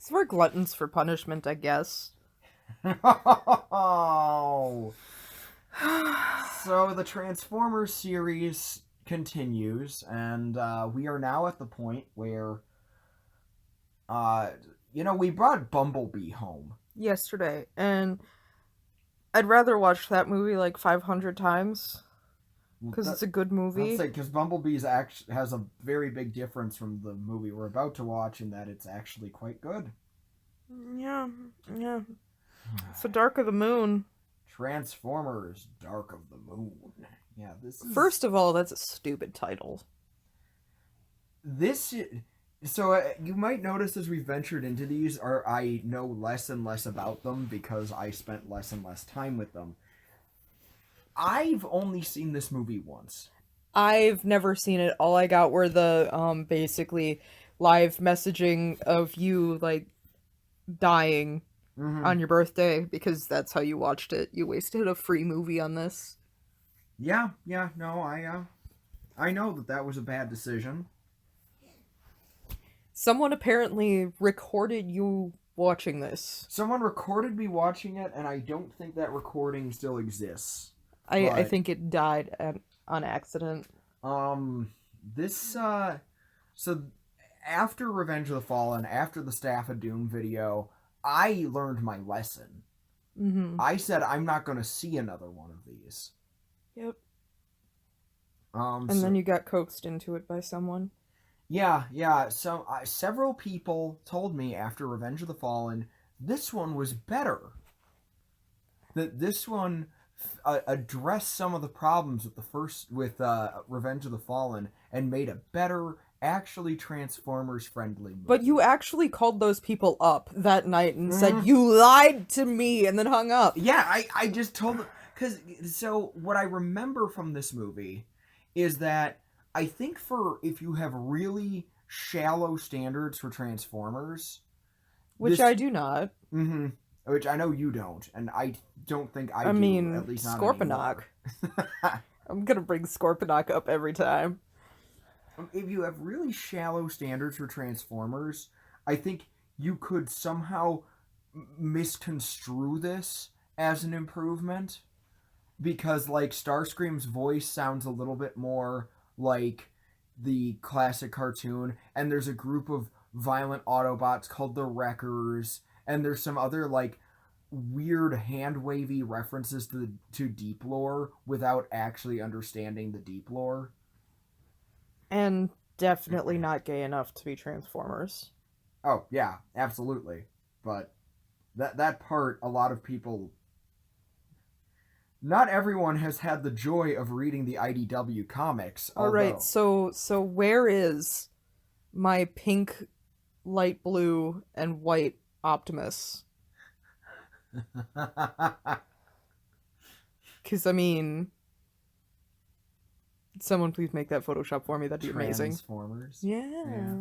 So we're gluttons for punishment, I guess. Oh. So the Transformers series continues, and we are now at the point where, uh, we brought Bumblebee home. Yesterday, and I'd rather watch that movie like 500 times because That, it's a good let's movie. say, because Bumblebee's act has a very big difference from the movie we're about to watch in that it's actually quite good. Yeah, yeah. It's the Dark of the Moon. Transformers: Dark of the Moon. Yeah, First of all, that's a stupid title. this. So you might notice as we ventured into these, or I know less and less about them because I spent less and less time with them. I've only seen this movie once. I've never seen it. All I got were the basically live messaging of you like dying Mm-hmm. on your birthday because that's how you watched it. You wasted a free movie on this. Yeah, yeah. No, I know that was a bad decision. Someone apparently recorded you watching this. Someone recorded me watching it, and I don't think that recording still exists. I But think it died on accident. um, this so after Revenge of the Fallen, after the Staff of Doom video, I learned my lesson. Mm-hmm. I said I'm not going to see another one of these. Yep. And So then you got coaxed into it by someone. yeah, yeah. So several people told me after Revenge of the Fallen, this one was better. That this one addressed some of the problems with the first with Revenge of the Fallen and made a better, actually Transformers friendly movie. But you actually called those people up that night and said, Mm. "You lied to me," and then hung up. Yeah, I just told them because so what I remember from this movie is that I think for if you have really shallow standards for Transformers, Which this I do not. mm-hmm, which I know you don't, and I don't think I I do, mean, at least not Scorponok. anymore. I'm gonna bring Scorponok up every time. If you have really shallow standards for Transformers, I think you could somehow misconstrue this as an improvement because like Starscream's voice sounds a little bit more like the classic cartoon, and there's a group of violent Autobots called the Wreckers, and there's some other like weird hand wavy references to deep lore without actually understanding the deep lore. And definitely not gay enough to be Transformers. Oh yeah, absolutely. But that part, a lot of people. Not everyone has had the joy of reading the IDW comics, All right, although. so where is my pink, light blue, and white Optimus? Because I mean, someone please make that Photoshop for me. That'd be amazing. Transformers. Yeah. Yeah.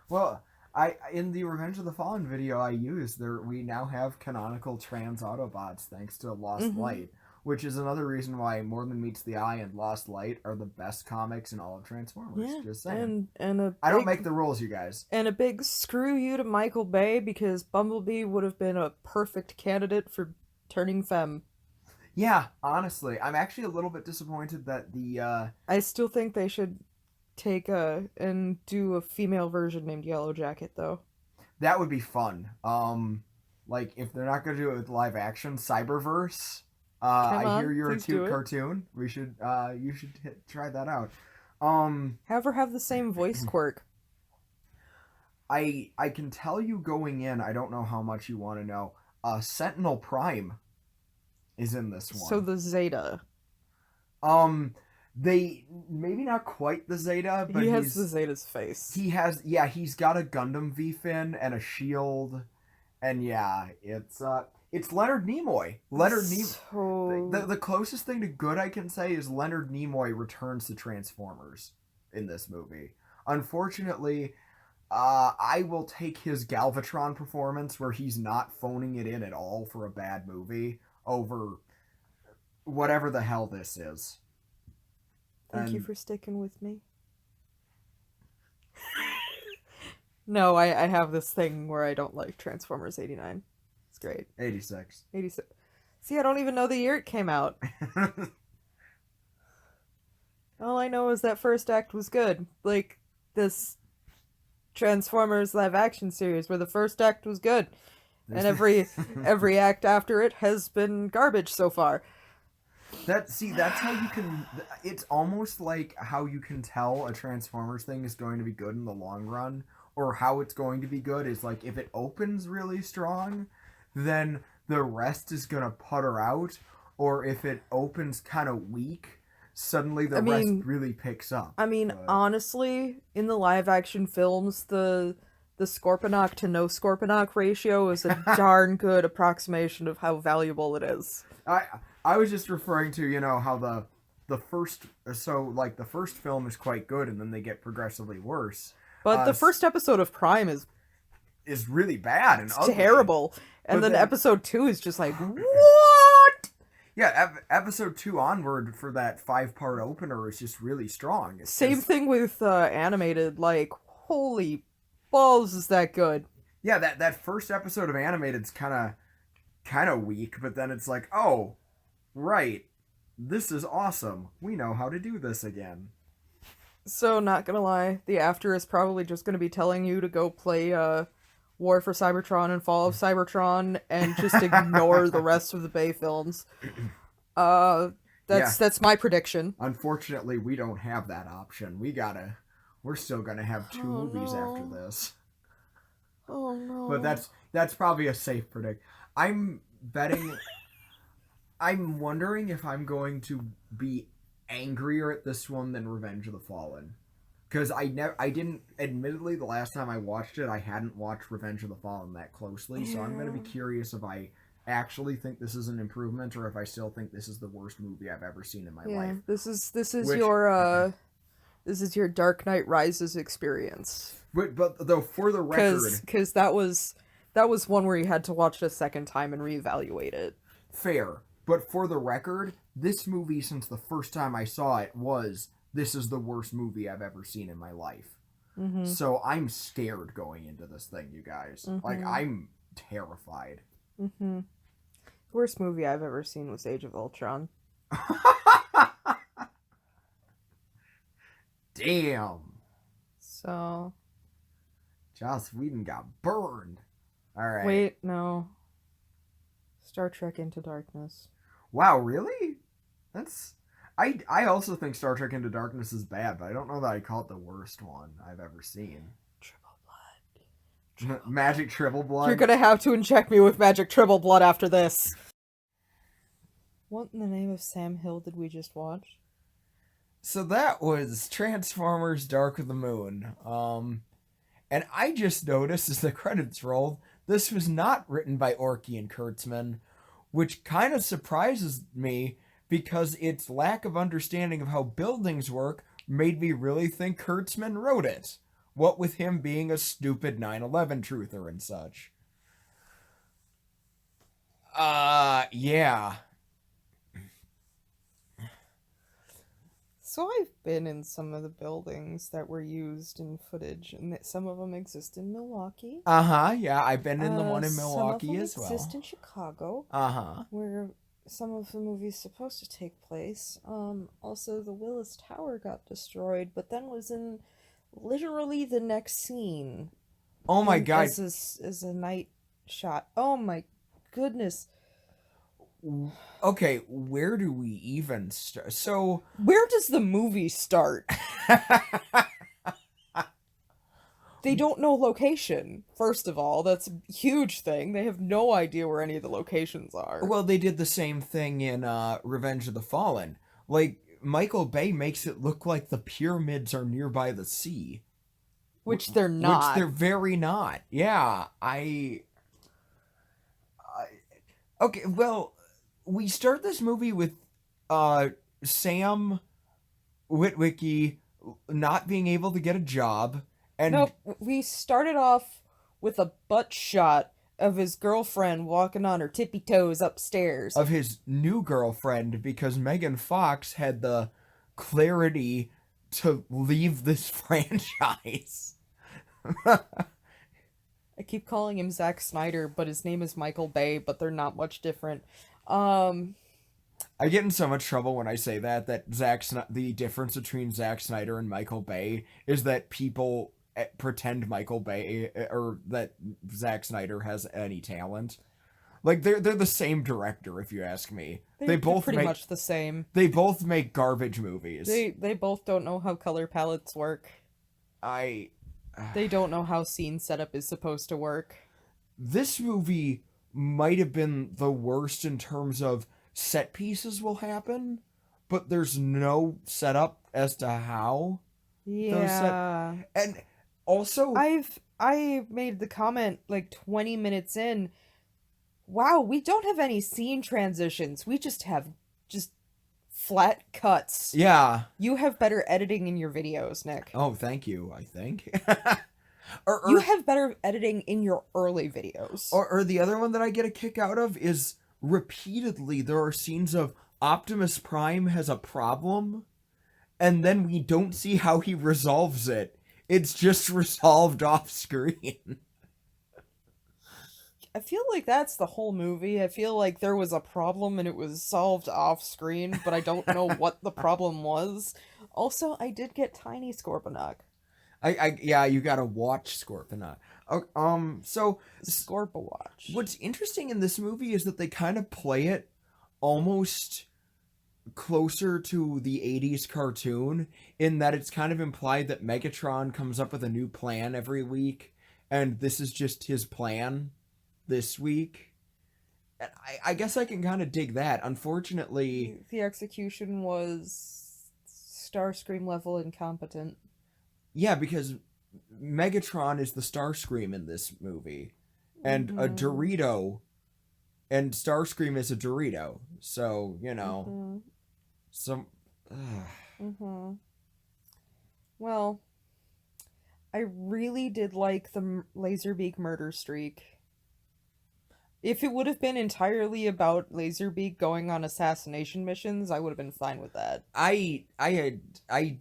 Well, I in the Revenge of the Fallen video I used there, we now have canonical trans Autobots thanks to Lost Mm-hmm. Light, which is another reason why More Than Meets the Eye and Lost Light are the best comics in all of Transformers. Yeah, Just saying. and a I don't big make the rules, you guys. and a big screw you to Michael Bay because Bumblebee would have been a perfect candidate for turning femme. Yeah, honestly, I'm actually a little bit disappointed that I still think they should take a and do a female version named Yellow Jacket though. that would be fun. Like if they're not gonna do it with live action, Cyberverse. Come I hear on, you're a please do cute it. cartoon. We should you should try that out. Have her have the same voice quirk. I can tell you going in. I don't know how much you want to know. Sentinel Prime is in this So one. the Zeta. Um, they maybe not quite the Zeta, but He has the Zeta's face. he has yeah he's got a Gundam V fin and a shield, and yeah it's Leonard Nimoy. Leonard Nimoy. So The closest thing to good I can say is Leonard Nimoy returns to Transformers in this movie. Unfortunately, I will take his Galvatron performance where he's not phoning it in at all for a bad movie over whatever the hell this is. thank you And for sticking with me. No, I have this thing where I don't like Transformers 89. It's great. 86. 86. See, I don't even know the year it came out. All I know is that first act was good. Like, this Transformers live action series where the first act was good. And every act after it has been garbage so far. That's how you can. It's almost like how you can tell a Transformers thing is going to be good in the long run, or how it's going to be good is like if it opens really strong, then the rest is gonna putter out, or if it opens kind of weak, suddenly I the rest mean, really picks up. I mean, But honestly, in the live action films, the Scorponok to no Scorponok ratio is a darn good approximation of how valuable it is. I I was just referring to how the first the first film is quite good and then they get progressively worse. But the first episode of Prime Is really bad and is ugly. terrible, and But then then episode 2 is just like, what? yeah, episode 2 onward for that 5-part opener is just really strong. It's Same just thing with animated. Like, holy balls, is that good? yeah, that first episode of animated's kind of weak, but then it's like, "Oh, right. This is awesome. We know how to do this again." So, not gonna lie, the after is probably just gonna be telling you to go play War for Cybertron and Fall of Cybertron and just ignore the rest of the Bay films. Uh, Yeah. that's my prediction. Unfortunately, we don't have that option. We're still going to have two Oh movies after no! this. Oh But no! that's probably a safe predict. I'm betting I'm wondering if I'm going to be angrier at this one than Revenge of the Fallen. Because I didn't, admittedly, the last time I watched it, I hadn't watched Revenge of the Fallen that closely, so I'm going to Yeah, be curious if I actually think this is an improvement or if I still think this is the worst movie I've ever seen in my yeah. life. This is Which, your Dark Knight Rises experience. but though, for the record, Cause that was one where you had to watch it a second time and reevaluate it. fair. But for the record, this movie, since the first time I saw it, this is the worst movie I've ever seen in my life. Mm-hmm. So I'm scared going into this thing, you guys. Like, Mm-hmm. I'm terrified. Mm-hmm. Worst movie I've ever seen was Age of Ultron. Damn. So Joss Whedon got burned. Alright. wait, no. Star Trek Into Darkness. Wow, really? That's. I also think Star Trek Into Darkness is bad, but I don't know that I'd call it the worst one I've ever seen. Triple Blood. Magic Triple Blood. You're gonna have to inject me with magic triple blood after this. What in the name of Sam Hill did we just watch? So that was Transformers Dark of the Moon. And I just noticed as the credits rolled, this was not written by Orky and Kurtzman, which kind of surprises me because its lack of understanding of how buildings work made me really think Kurtzman wrote it. What with him being a stupid 9/11 truther and such. Yeah. So I've been in some of the buildings that were used in footage, and that some of them exist in Milwaukee. Uh-huh, yeah, I've been in the one in Some of Milwaukee them as well. exist in Chicago, Uh-huh. where some of the movie's supposed to take place. Also, the Willis Tower got destroyed, but then was in literally the next scene, Oh my and god. as a night shot. Oh my goodness! Okay, where do we even start? So, Where does the movie start? They don't know location. First of all, that's a huge thing. They have no idea where any of the locations are, well, they did the same thing in Revenge of the Fallen. Like, Michael Bay makes it look like the pyramids are nearby the sea. which they're Which not. they're very not. Yeah, okay, well, we start this movie with Sam Witwicky not being able to get a job, and Nope, we started off with a butt shot of his girlfriend walking on her tippy toes upstairs. of his new girlfriend because Megan Fox had the clarity to leave this franchise. I keep calling him Zack Snyder, but his name is Michael Bay, but they're not much different. Um, I get in so much trouble when I say that the difference between Zack Snyder and Michael Bay is that people pretend Michael Bay or that Zack Snyder has any talent. Like they're the same director, if you ask me. they're pretty much the same. They both make garbage movies. They both don't know how color palettes work. I They don't know how scene setup is supposed to work. This movie might have been the worst in terms of set pieces will happen, but there's no setup as to how. Yeah. And also I made the comment like 20 minutes in, wow, we don't have any scene transitions. We just have just flat cuts. yeah. You have better editing in your videos, Nick. Oh, thank you, I think. You have better editing in your early videos. Or the other one that I get a kick out of is repeatedly there are scenes of Optimus Prime has a problem, and then we don't see how he resolves it. It's just resolved off screen. I feel like that's the whole movie. I feel like there was a problem and it was solved off screen, but I don't know what the problem was. Also, I did get Tiny Scorponok. Yeah, you gotta watch Scorponok. So Scorpowatch. what's interesting in this movie is that they kind of play it almost closer to the 80s cartoon in that it's kind of implied that Megatron comes up with a new plan every week, and this is just his plan this week. And I guess I can kind of dig that. Unfortunately, The execution was Starscream level incompetent. yeah, because Megatron is the Starscream in this movie, and a Dorito, and Starscream is a Dorito. So, you know, some. Well, I really did like the Laserbeak murder streak. If it would have been entirely about Laserbeak going on assassination missions, I would have been fine with that. I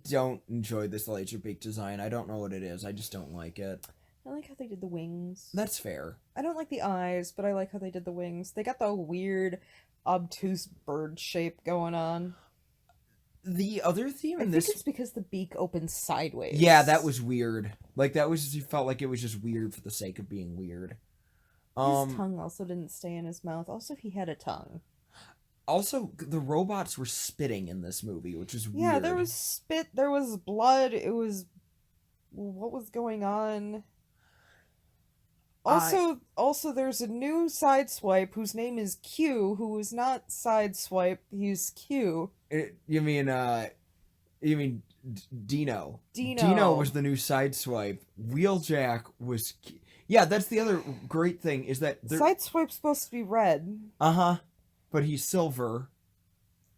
don't enjoy this Laserbeak design. I don't know what it is. I just don't like it. I like how they did the wings. That's fair. I don't like the eyes, but I like how they did the wings. They got the weird, obtuse bird shape going on. The other theme in I this, think it's because the beak opens sideways. yeah, that was weird. Like that was, you felt like it was just weird for the sake of being weird. His tongue also didn't stay in his mouth. Also, he had a tongue. Also, the robots were spitting in this movie, which is weird. Yeah, there was spit, there was blood, it was... What was going on? Also, there's a new Sideswipe whose name is Q, who is not Sideswipe, he's Q. You mean Dino? Dino. Dino was the new Sideswipe. Wheeljack was... Yeah, that's the other great thing, is that... Sideswipe's supposed to be red. Uh-huh. But he's silver.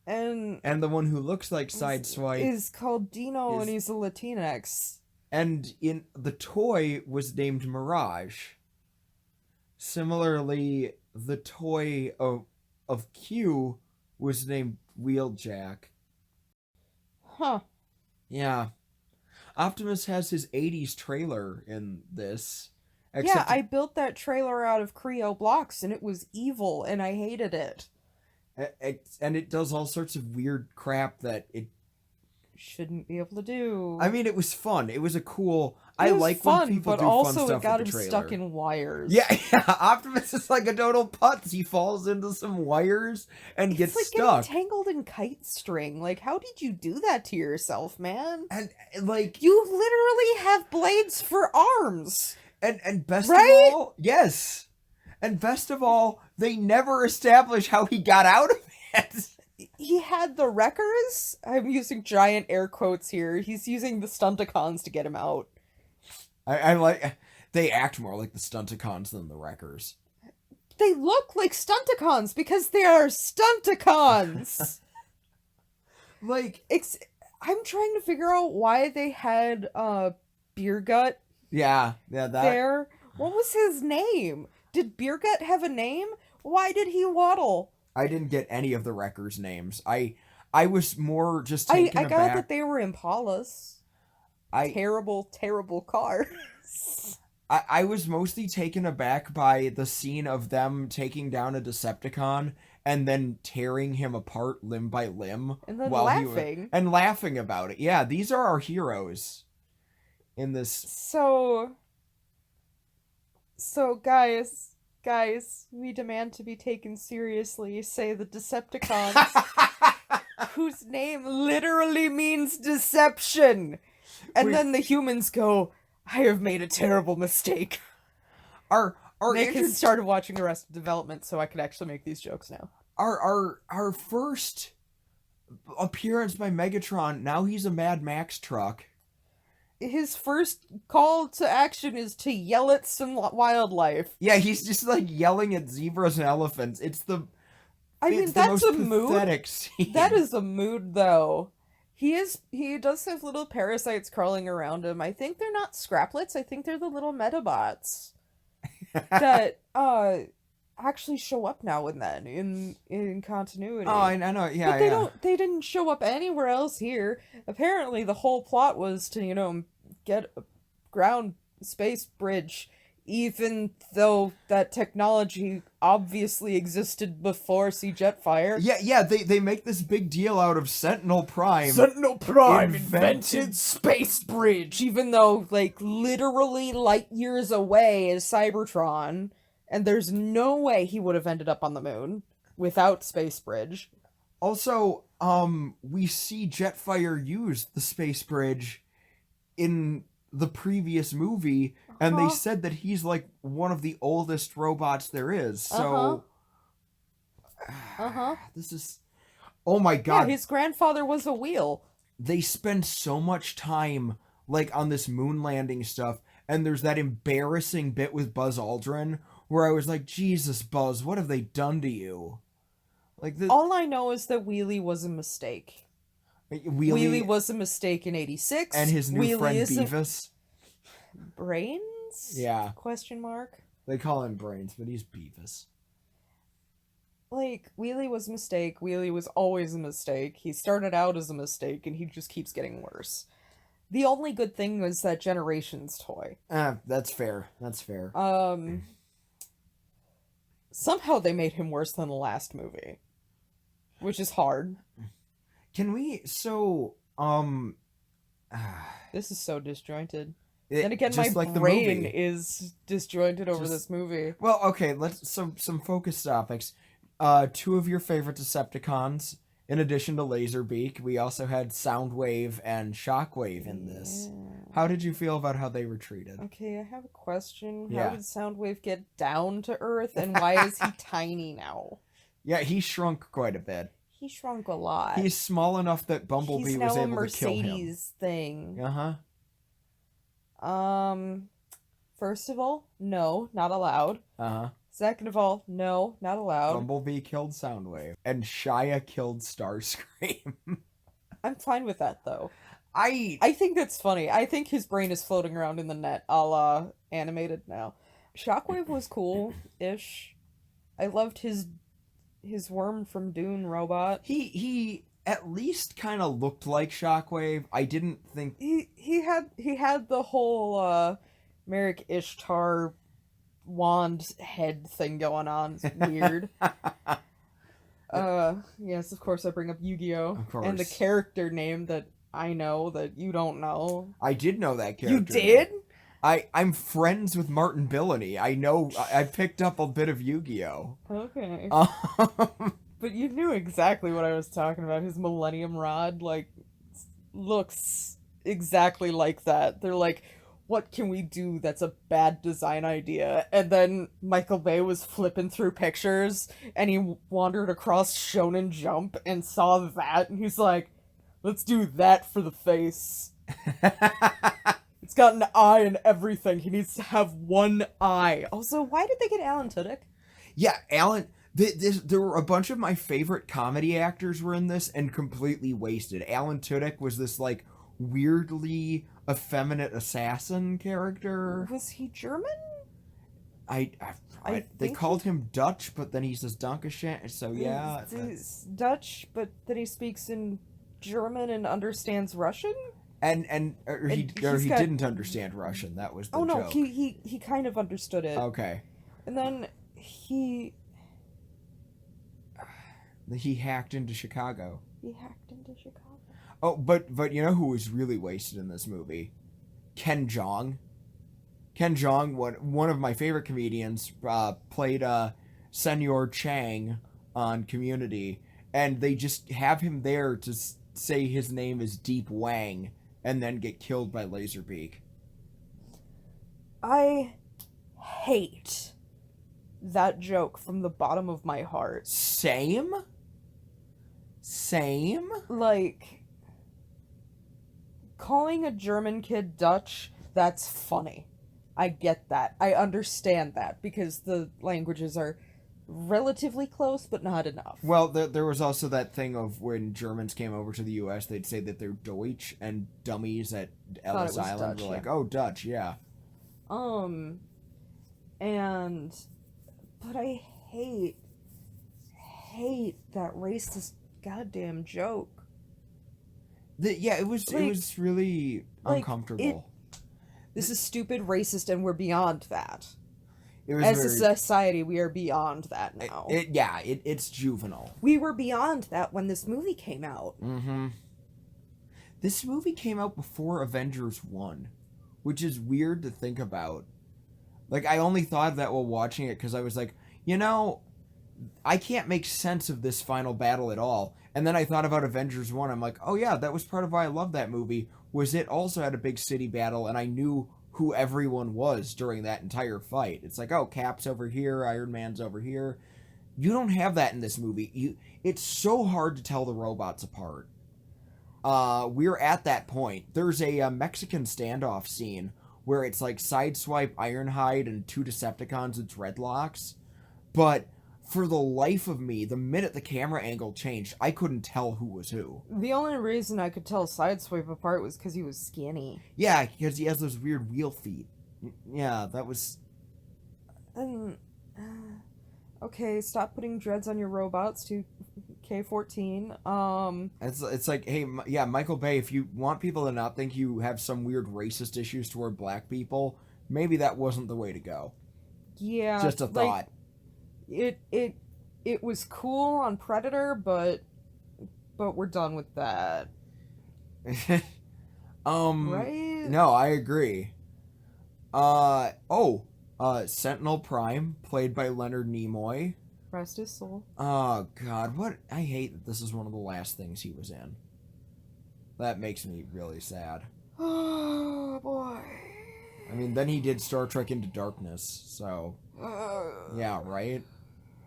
And the one who looks like Sideswipe... is called Dino, and he's a Latinx. And in the toy was named Mirage. Similarly, the toy of Q was named Wheeljack. Huh. Yeah. Optimus has his 80s trailer in this. Yeah, I built that trailer out of Creo blocks, and it was evil, and I hated it. And it does all sorts of weird crap that it shouldn't be able to do. I mean, it was fun. It was a cool... It was like fun, when people but do fun also stuff it got with him the trailer. stuck in wires. Yeah, Optimus is like a total putz. He falls into some wires and gets like stuck. Getting tangled in kite string. Like, how did you do that to yourself, man? And like... You literally have blades for arms! And best right? of all... Yes! And best of all, they never establish how he got out of it. He had the wreckers. I'm using giant air quotes here. He's using the Stunticons to get him out. I like... They act more like the Stunticons than the Wreckers. They look like Stunticons because they are Stunticons! Like... I'm trying to figure out why they had Beer Gut Yeah, that... there. What was his name? Did Beer Gut have a name? Why did he waddle? I didn't get any of the Wreckers' names. I was more just taken I aback. got that they were Impalas. I Terrible, terrible cars. I was mostly taken aback by the scene of them taking down a Decepticon and then tearing him apart limb by limb And then while laughing. and laughing about it. Yeah, these are our heroes in this. So guys, we demand to be taken seriously, say the Decepticons, whose name literally means deception. And then the humans go, I have made a terrible mistake. Our Nick has started watching Arrested Development, so I can actually make these jokes now. Our first appearance by Megatron, now he's a Mad Max truck. His first call to action is to yell at some wildlife. Yeah, he's just like yelling at zebras and elephants. That's a mood. Scene. That is a mood, though. He does have little parasites crawling around him. I think they're not scraplets. I think they're the little Metabots that actually show up now and then in continuity. Oh, I know. Yeah, but they didn't show up anywhere else here. Apparently, the whole plot was to get a ground space bridge, even though that technology obviously existed before Jetfire. Yeah, they make this big deal out of Sentinel Prime. Sentinel Prime invented space bridge, even though, like, literally light years away is Cybertron, and there's no way he would have ended up on the moon without space bridge. Also, we see Jetfire use the space bridge in the previous movie, and they said that he's like one of the oldest robots there is. So, this is, oh my god! Yeah, his grandfather was a wheel. They spend so much time like on this moon landing stuff, and there's that embarrassing bit with Buzz Aldrin where I was like, Jesus, Buzz, what have they done to you? Like all I know is that Wheelie was a mistake. Wheelie was a mistake in '86, and his new friend Beavis. Brains? Yeah. Question mark. They call him Brains, but he's Beavis. Like, Wheelie was a mistake. Wheelie was always a mistake. He started out as a mistake, and he just keeps getting worse. The only good thing was that Generations toy. That's fair. That's fair. Somehow they made him worse than the last movie, which is hard. Can we, this is so disjointed. Then again, my like brain is disjointed over this movie. Well, okay, let's, some focus topics. 2 of your favorite Decepticons, in addition to Laserbeak, we also had Soundwave and Shockwave in this. How did you feel about how they were treated? Okay, I have a question. How did Soundwave get down to Earth, and why is he tiny now? Yeah, he shrunk quite a bit. He shrunk a lot. He's small enough that Bumblebee was able to kill him. Mercedes thing. Uh-huh. First of all, no, not allowed. Uh-huh. Second of all, no, not allowed. Bumblebee killed Soundwave, and Shia killed Starscream. I'm fine with that, though. I think that's funny. I think his brain is floating around in the net, a la animated now. Shockwave was cool-ish. I loved his worm from Dune robot. He at least kind of looked like Shockwave. I didn't think he had the whole Merrick Ishtar wand head thing going on. It's weird. Yes, of course I bring up Yu-Gi-Oh! Of course. And the character name that I know that you don't know. I did know that character. You did? I'm friends with Martin Billany. I know. I picked up a bit of Yu-Gi-Oh! Okay. But you knew exactly what I was talking about. His Millennium Rod, like, looks exactly like that. They're like, what can we do that's a bad design idea? And then Michael Bay was flipping through pictures, and he wandered across Shonen Jump and saw that, and he's like, let's do that for the face. It's got an eye and everything. He needs to have one eye. Also, why did they get Alan Tudyk? Yeah, Alan... There were a bunch of my favorite comedy actors were in this and completely wasted. Alan Tudyk was this, like, weirdly effeminate assassin character. Was he German? They called him Dutch, but then he says Dankeschön, so yeah. He's Dutch, but then he speaks in German and understands Russian? or he got... didn't understand Russian. That was the joke. joke. He kind of understood it. Okay. And then he hacked into Chicago. He hacked into Chicago. Oh, but you know who was really wasted in this movie? Ken Jeong. Ken Jeong, one of my favorite comedians, played Senor Chang on Community, and they just have him there to say his name is Deep Wang, and then get killed by Laserbeak. I hate that joke from the bottom of my heart. Same? Like, calling a German kid Dutch, that's funny. I get that. I understand that, because the languages are relatively close, but not enough. Well, there was also that thing of when Germans came over to the U.S., they'd say that they're Deutsch, and dummies at Ellis Island Dutch, were like, yeah. oh, Dutch, yeah. But I hate that racist goddamn joke. It was really uncomfortable. This is stupid, racist, and we're beyond that. As a society, we are beyond that now. It's juvenile. We were beyond that when this movie came out. Mm-hmm. This movie came out before Avengers 1, which is weird to think about. Like, I only thought of that while watching it because I was like, I can't make sense of this final battle at all. And then I thought about Avengers 1. I'm like, oh yeah, that was part of why I love that movie, was it also had a big city battle, and I knew who everyone was during that entire fight. It's like, oh, Cap's over here, Iron Man's over here. You don't have that in this movie. It's so hard to tell the robots apart. We're at that point. There's a Mexican standoff scene where it's like Sideswipe, Ironhide, and two Decepticons with dreadlocks. But for the life of me, the minute the camera angle changed, I couldn't tell who was who. The only reason I could tell Sideswipe apart was because he was skinny. Yeah, because he has those weird wheel feet. Yeah, that was... Okay, stop putting dreads on your robots to K-14. It's like, hey, Michael Bay, if you want people to not think you have some weird racist issues toward black people, maybe that wasn't the way to go. Yeah. Just a thought. It was cool on Predator, but we're done with that. Right? No, I agree. Sentinel Prime, played by Leonard Nimoy. Rest his soul. Oh, God, I hate that this is one of the last things he was in. That makes me really sad. Oh, boy. I mean, then he did Star Trek Into Darkness, so... yeah, right?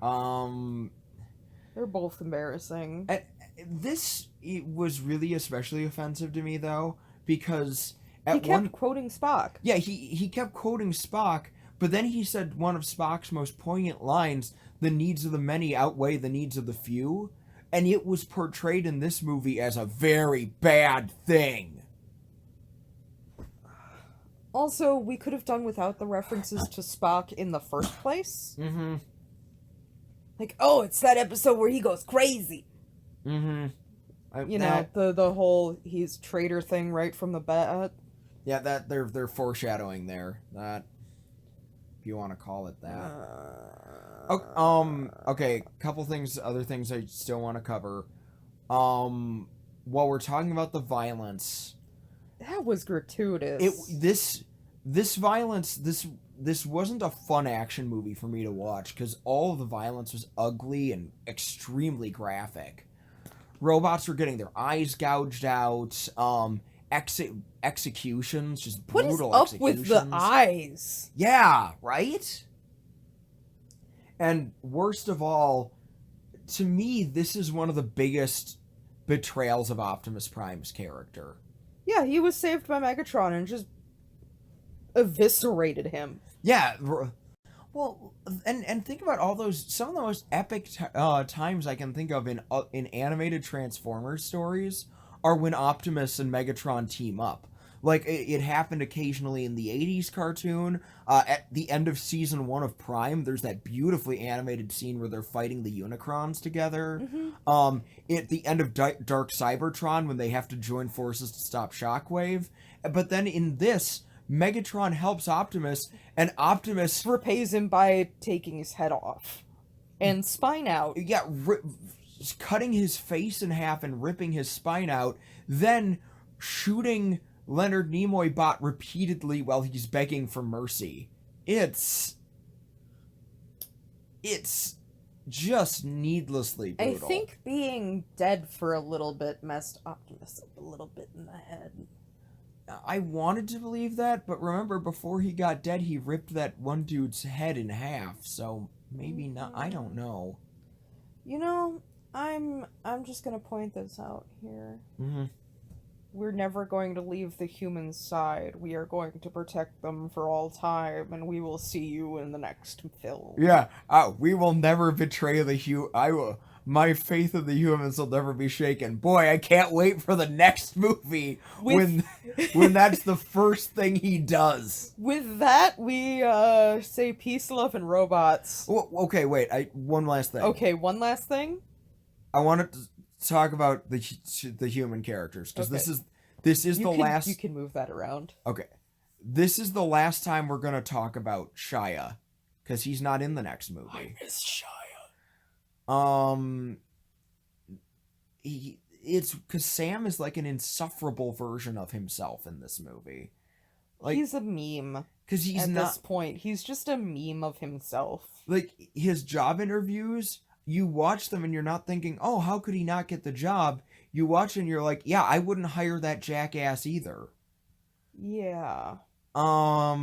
They're both embarrassing. This was really especially offensive to me, though, because... He kept quoting Spock. Yeah, he kept quoting Spock, but then he said one of Spock's most poignant lines, the needs of the many outweigh the needs of the few, and it was portrayed in this movie as a very bad thing. Also, we could have done without the references to Spock in the first place. Mm-hmm. Like, oh, it's that episode where he goes crazy. Mm-hmm. The whole he's traitor thing right from the bat. Yeah, that they're foreshadowing there. That, if you want to call it that. Okay, other things I still want to cover. While we're talking about the violence, that was gratuitous. This violence, this wasn't a fun action movie for me to watch because all of the violence was ugly and extremely graphic. Robots were getting their eyes gouged out. Executions, just brutal what is executions. up with the eyes? Yeah, right? And worst of all, to me, this is one of the biggest betrayals of Optimus Prime's character. Yeah, he was saved by Megatron and just eviscerated him. Yeah, well, and think about some of the most epic times I can think of in animated Transformers stories are when Optimus and Megatron team up. Like it happened occasionally in the 80s cartoon. At the end of season 1 of Prime, there's that beautifully animated scene where they're fighting the Unicrons together. At the end of Dark Cybertron, when they have to join forces to stop Shockwave. But then in this, Megatron helps Optimus, and Optimus repays him by taking his head off and spine out. Yeah, cutting his face in half and ripping his spine out, then shooting Leonard Nimoy bot repeatedly while he's begging for mercy. It's just needlessly brutal. I think being dead for a little bit messed Optimus up a little bit in the head. I wanted to believe that, but remember, before he got dead, he ripped that one dude's head in half, so maybe not. I don't know. You know, I'm just gonna point this out here. We're never going to leave the human side. We are going to protect them for all time, and we will see you in the next film. Yeah, we will never betray the my faith in the humans will never be shaken. Boy, I can't wait for the next movie when that's the first thing he does. With that, we say peace, love, and robots. Okay, wait. One last thing. Okay, one last thing. I wanted to talk about the human characters because this is the last. You can move that around. Okay, this is the last time we're gonna talk about Shia because he's not in the next movie. I miss Shia. It's because Sam is like an insufferable version of himself in this movie. Like, he's a meme. Because he's at not. This point, he's just a meme of himself. Like, his job interviews, you watch them and you're not thinking, oh, how could he not get the job? You watch and you're like, yeah, I wouldn't hire that jackass either. Yeah. All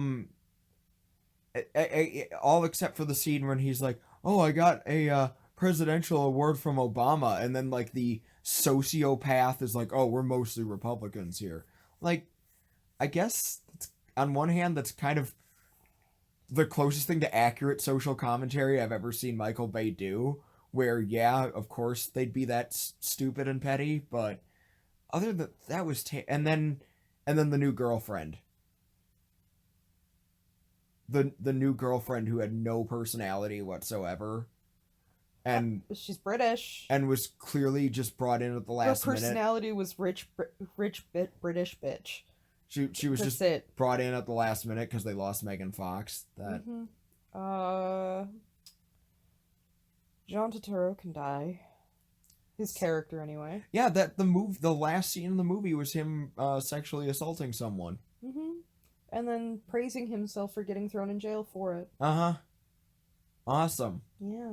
except for the scene when he's like, oh, I got a presidential award from Obama, and then like the sociopath is like, oh, we're mostly Republicans here. Like, I guess on one hand that's kind of the closest thing to accurate social commentary I've ever seen Michael Bay do, where yeah, of course they'd be that stupid and petty, but other than that was and then the new girlfriend. The new girlfriend who had no personality whatsoever. And she's British. And was clearly just brought in at the last minute. Her personality was rich British bitch. She was That's just brought in at the last minute because they lost Megan Fox. That John Turturro can die. His character, anyway. Yeah, the last scene in the movie was him sexually assaulting someone. And then praising himself for getting thrown in jail for it. Awesome. Yeah.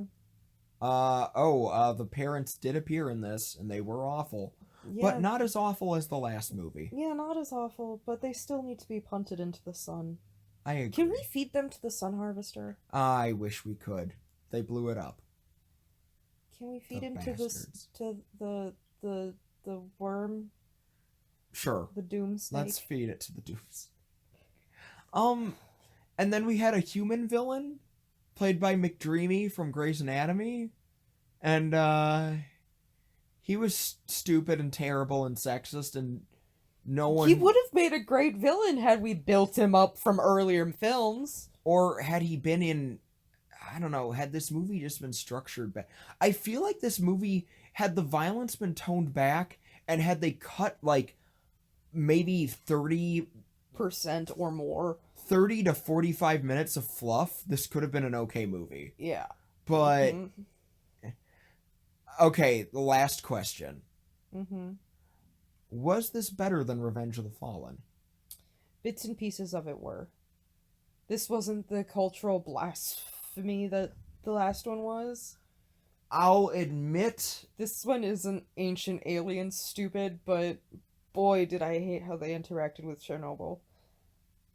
The parents did appear in this, and they were awful. Yeah. But not as awful as the last movie. Yeah, not as awful, but they still need to be punted into the sun. I agree. Can we feed them to the sun harvester? I wish we could. They blew it up. Can we feed him to the worm? Sure. The doom snake. Let's feed it to the doom snake. And then we had a human villain played by McDreamy from Grey's Anatomy, and he was stupid and terrible and sexist, and no one... He would have made a great villain had we built him up from earlier films. Or had he been in... I don't know, had this movie just been structured back. I feel like this movie, had the violence been toned back, and had they cut, like, maybe 30% or more, 30 to 45 minutes of fluff, this could have been an okay movie. Yeah. But... Okay, the last question. Was this better than Revenge of the Fallen? Bits and pieces of it were. This wasn't the cultural blasphemy that the last one was. I'll admit... This one isn't ancient alien stupid, but boy did I hate how they interacted with Chernobyl.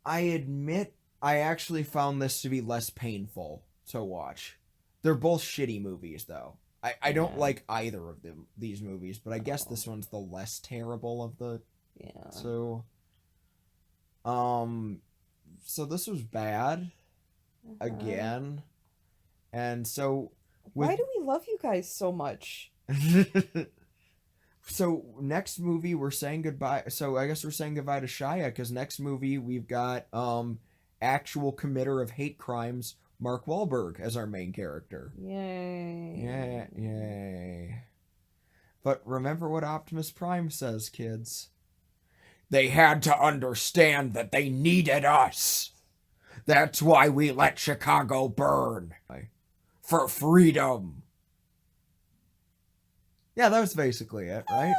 I admit I actually found this to be less painful to watch. They're both shitty movies, though. I don't like either of these movies, but I guess this one's the less terrible of the two. So this was bad again, and so why do we love you guys so much? So next movie we're saying goodbye. So I guess we're saying goodbye to Shia because next movie we've got actual committer of hate crimes Mark Wahlberg as our main character. Yay. Yeah, yay. But remember what Optimus Prime says, kids. They had to understand that they needed us. That's why we let Chicago burn. For freedom. Yeah, that was basically it, right?